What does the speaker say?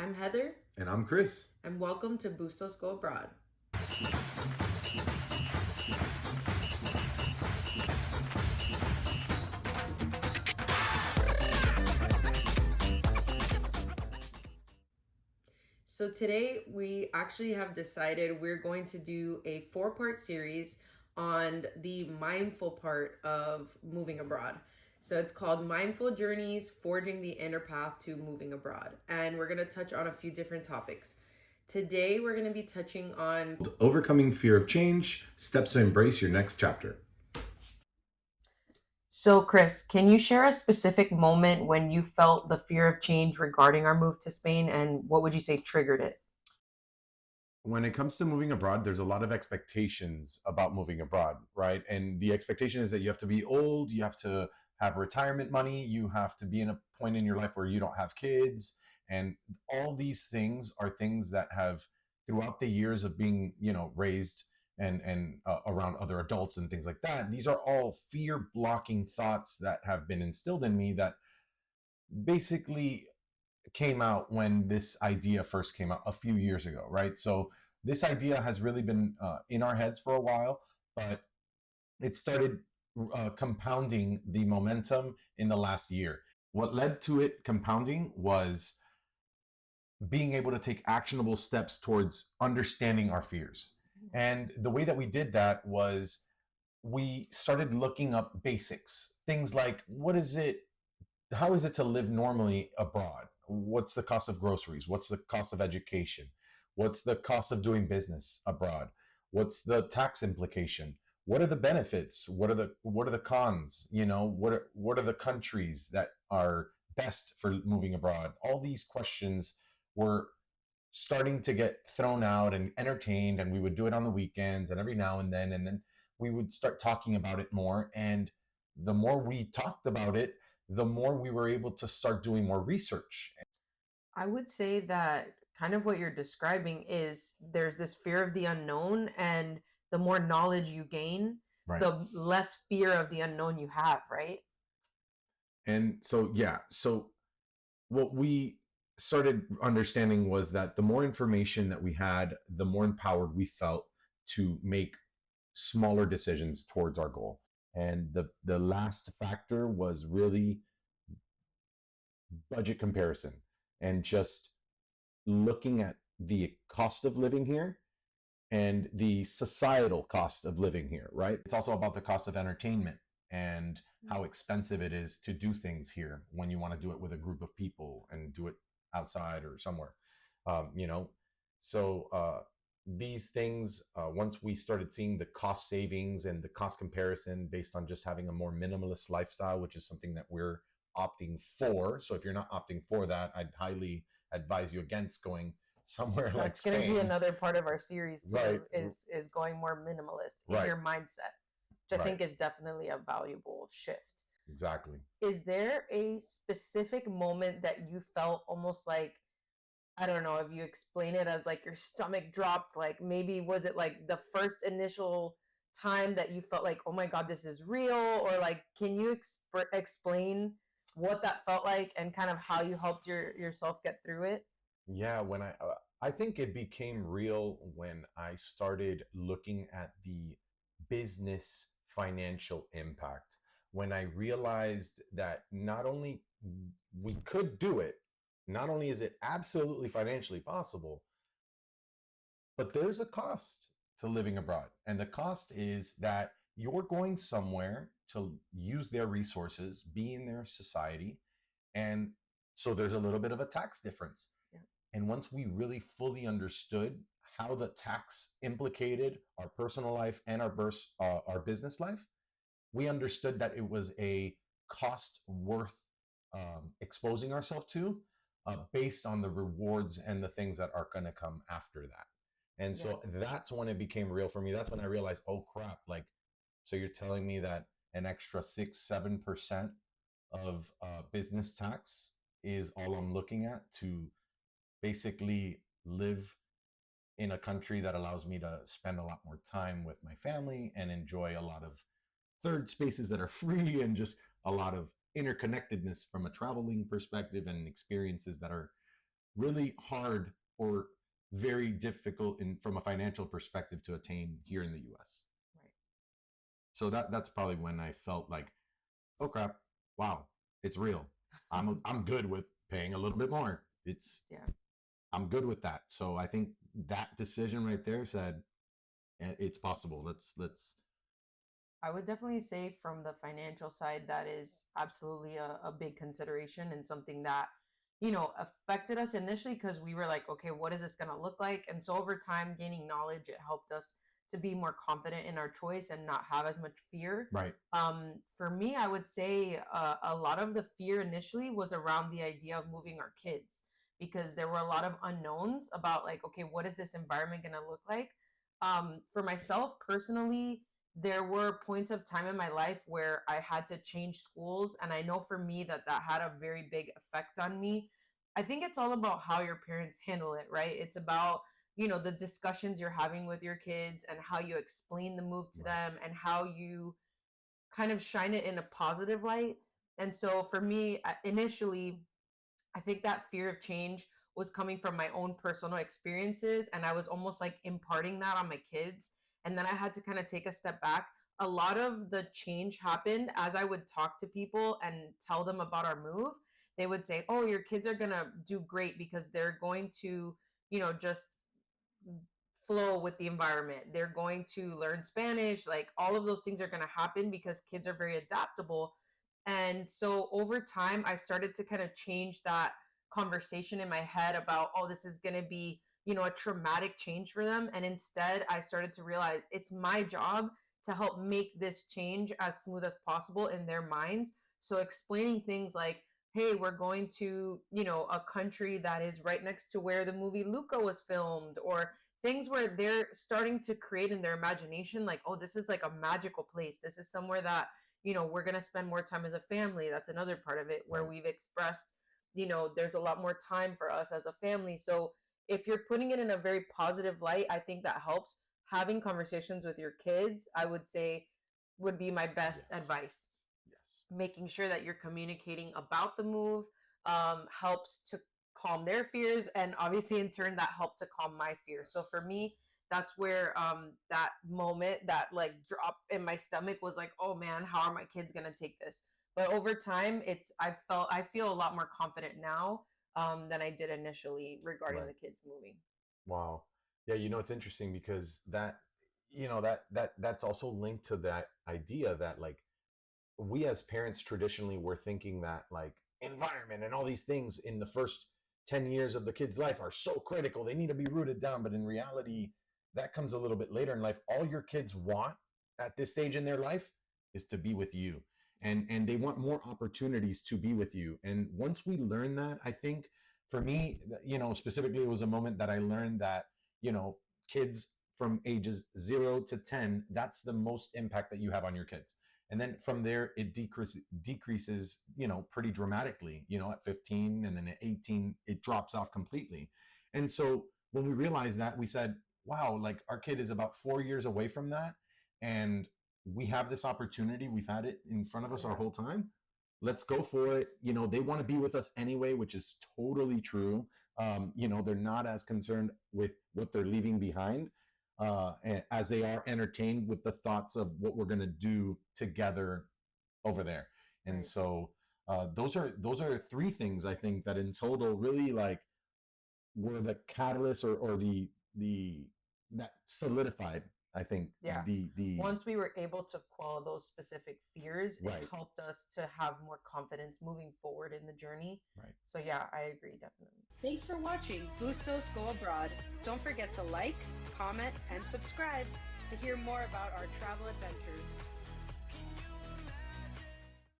I'm Heather, And I'm Chris. and welcome to Bustos Go Abroad. So today we actually have decided we're going to do a 4-part series on the mindful part of moving abroad. So it's called Mindful Journeys Forging the Inner Path to Moving Abroad. And we're going to touch on a few different topics. Today we're going to be touching on Overcoming fear of change, steps to embrace your next chapter. So, Chris, can you share a specific moment when you felt the fear of change regarding our move to Spain, and what would you say triggered it? When it comes to moving abroad, there's a lot of expectations about moving abroad, right? And the expectation is that you have to be old, you have to have retirement money, you have to be in a point in your life where you don't have kids. And all these things are things that have, throughout the years of being, raised and around other adults and things like that, these are all fear blocking thoughts that have been instilled in me that basically came out when this idea first came out a few years ago, right? So this idea has really been in our heads for a while, but it started compounding the momentum in the last year. What led to it compounding was being able to take actionable steps towards understanding our fears. And the way that we did that was we started looking up basics, things like how is it to live normally abroad? What's the cost of groceries? What's the cost of education? What's the cost of doing business abroad? What's the tax implication? What are the benefits? What are the cons? What are the countries that are best for moving abroad? All these questions were starting to get thrown out and entertained, and we would do it on the weekends and every now and then we would start talking about it more. And the more we talked about it, the more we were able to start doing more research. I would say that kind of what you're describing is there's this fear of the unknown, and the more knowledge you gain, Right. the less fear of the unknown you have, right? And so, yeah, so what we started understanding was that the more information that we had, the more empowered we felt to make smaller decisions towards our goal. And the last factor was really budget comparison and just looking at the cost of living here and the societal cost of living here, right? It's also about the cost of entertainment and how expensive it is to do things here when you want to do it with a group of people and do it outside or somewhere. Um, you know, so these things, once we started seeing the cost savings and the cost comparison based on just having a more minimalist lifestyle, which is something that we're opting for. So if you're not opting for that, I'd highly advise you against going somewhere like That's going to be Spain. another part of our series Right, too, is going more minimalist in right, your mindset, which I right. think is definitely a valuable shift. Exactly. Is there a specific moment that you felt almost like, I don't know if you explain it as like your stomach dropped, like maybe was it like the first initial time that you felt like, oh my God, this is real? Or like, can you explain what that felt like and kind of how you helped yourself get through it? Yeah, I think it became real when I started looking at the business financial impact. When I realized that not only we could do it, not only is it absolutely financially possible, but there's a cost to living abroad. And the cost is that you're going somewhere to use their resources, be in their society. And so there's a little bit of a tax difference. Yeah. And once we really fully understood how the tax implicated our personal life and our business life, we understood that it was a cost worth exposing ourselves to, based on the rewards and the things that are going to come after that. And Yeah. so that's when it became real for me. That's when I realized, oh crap, like, so you're telling me that an extra 6, 7% of business tax is all I'm looking at to basically live in a country that allows me to spend a lot more time with my family and enjoy a lot of third spaces that are free and just a lot of interconnectedness from a traveling perspective and experiences that are really hard or very difficult from a financial perspective to attain here in the US. Right. So that's probably when I felt like, oh crap, wow, it's real. I'm good with paying a little bit more. Yeah. I'm good with that. So I think that decision right there said, it's possible. Let's I would definitely say from the financial side, that is absolutely a big consideration and something that, affected us initially because we were like, okay, what is this going to look like? And so over time, gaining knowledge, it helped us to be more confident in our choice and not have as much fear. Right. For me, I would say a lot of the fear initially was around the idea of moving our kids because there were a lot of unknowns about like, okay, what is this environment going to look like? For myself personally, there were points of time in my life where I had to change schools. And I know for me that had a very big effect on me. I think it's all about how your parents handle it, right? It's about, the discussions you're having with your kids and how you explain the move to Right. them and how you kind of shine it in a positive light. And so for me, initially, I think that fear of change was coming from my own personal experiences, and I was almost like imparting that on my kids. And then I had to kind of take a step back. A lot of the change happened as I would talk to people and tell them about our move. They would say, oh, your kids are going to do great because they're going to, just flow with the environment. They're going to learn Spanish. Like all of those things are going to happen because kids are very adaptable. And so over time, I started to kind of change that conversation in my head about, oh, this is going to be, a traumatic change for them. And instead, I started to realize it's my job to help make this change as smooth as possible in their minds. So explaining things like, hey, we're going to, a country that is right next to where the movie Luca was filmed, or things where they're starting to create in their imagination, like, oh, this is like a magical place. This is somewhere that, we're going to spend more time as a family. That's another part of it where Right. we've expressed, there's a lot more time for us as a family. So if you're putting it in a very positive light, I think that helps. Having conversations with your kids, I would say, would be my best Yes. advice. Yes. Making sure that you're communicating about the move helps to calm their fears, and obviously in turn that helped to calm my fears. So Yes. for me, that's where that moment, that like drop in my stomach was like, oh man, how are my kids gonna take this? But over time, I feel a lot more confident now than I did initially regarding Right. the kids moving. Wow. Yeah, it's interesting because that's also linked to that idea that like we as parents traditionally were thinking that like environment and all these things in the first 10 years of the kid's life are so critical. They need to be rooted down, but in reality that comes a little bit later in life. All your kids want at this stage in their life is to be with you. And they want more opportunities to be with you. And once we learn that, I think for me, specifically, it was a moment that I learned that, kids from ages 0 to 10, that's the most impact that you have on your kids. And then from there, it decreases, pretty dramatically, at 15, and then at 18, it drops off completely. And so when we realized that, we said, wow, like our kid is about 4 years away from that. And we have this opportunity. We've had it in front of us our Yeah. whole time. Let's go for it. They want to be with us anyway, which is totally true. They're not as concerned with what they're leaving behind as they are entertained with the thoughts of what we're going to do together over there. And Right. so those are three things I think that in total really like were the catalyst or the that solidified, I think, Yeah. the Once we were able to quell those specific fears, it right. helped us to have more confidence moving forward in the journey. Right. So yeah, I agree definitely. Thanks for watching Bustos Go Abroad. Don't forget to like, comment, and subscribe to hear more about our travel adventures.